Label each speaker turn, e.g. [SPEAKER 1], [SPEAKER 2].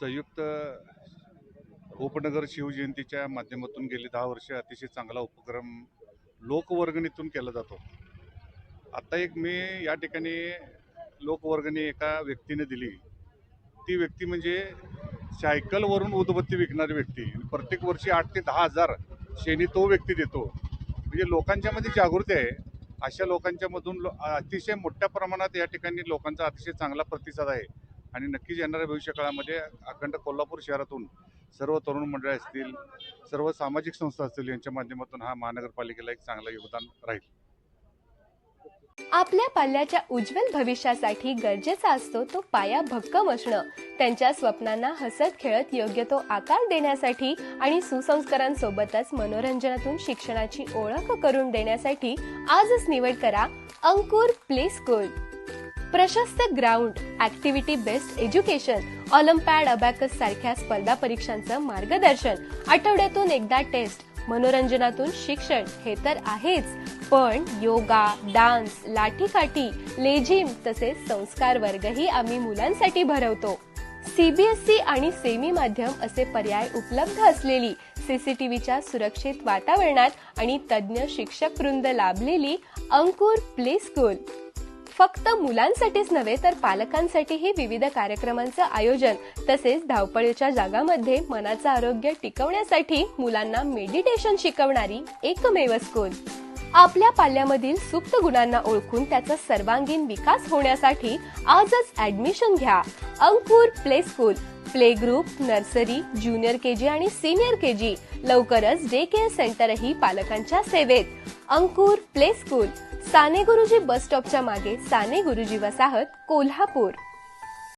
[SPEAKER 1] संयुक्त उपनगर शिवजयंतीच्या माध्यमातून गेली 10 वर्ष अतिशय चांगला उपक्रम लोकवर्गणीतून केला जातो. आता एक मी या ठिकाणी लोकवर्गणी एका व्यक्तीने दिली. ती व्यक्ती म्हणजे सायकलवरून उदबत्ती विकणारी व्यक्ती. प्रत्येक वर्षी 8 ते 10,000 शेणी तो व्यक्ती देतो. म्हणजे लोकांच्या मध्ये जागृती आहे. अशा लोकांच्या मधून अतिशय मोठ्या प्रमाणात या ठिकाणी लोकांचा अतिशय चांगला प्रतिसाद आहे आणि नक्कीच येणाऱ्या भविष्य काळामध्ये अखंड कोल्हापूर शहरातून सर्व तरुण मंडळी असतील, सर्व सामाजिक संस्था असतील, यांच्या माध्यमातून हा महानगरपालिकेला एक चांगलं योगदान राहील.
[SPEAKER 2] आपल्या पाल्याच्या उज्ज्वल भविष्यासाठी गरजेचा असतो तो पाया भक्कम असणं. त्यांच्या स्वप्नांना हसत खेळत योग्य तो आकार देण्यासाठी आणि सुसंस्कारांसोबतच मनोरंजनातून शिक्षणाची ओळख करून देण्यासाठी आजच निवड करा अंकुर प्ले स्कूल. प्रशस्त ground, activity based education, Olympiad, abacus सारख्या स्पर्धा परीक्षांचं मार्गदर्शन, आठवड्यातून एकदा टेस्ट, मनोरंजनातून शिक्षण हे तर आहेच, पण योगा, डान्स, लाठीकाठी, लेझिम तसेच संस्कार वर्गही आम्ही मुलांसाठी भरवतो. सीबीएसई आणि सेमी माध्यम असे पर्याय उपलब्ध असलेली, सीसीटीव्हीच्या सुरक्षित वातावरणात आणि तज्ज्ञ शिक्षक वृंद लाभलेली अंकुर प्ले स्कूल फक्त मुलांसाठीच नव्हे तर पालकांसाठीही विविध कार्यक्रमांचं आयोजन तसेच धावपळीच्या जगामध्ये मनाचं आरोग्य टिकवण्यासाठी मुलांना मेडिटेशन शिकवणारी एकमेव स्कूल. आपल्या पाल्यामधील सुप्त गुणांना ओळखून त्याचा सर्वांगीण विकास होण्यासाठी आजच ऍडमिशन घ्या Ankur play school. Play group, nursery, junior KG आणि सिनियर केजी, लवकरच डे केअर सेंटरही पालकांच्या सेवेत. अंकुर प्ले स्कूल, साने गुरुजी बस स्टॉपच्या मागे, साने गुरुजी वसाहत, कोल्हापूर.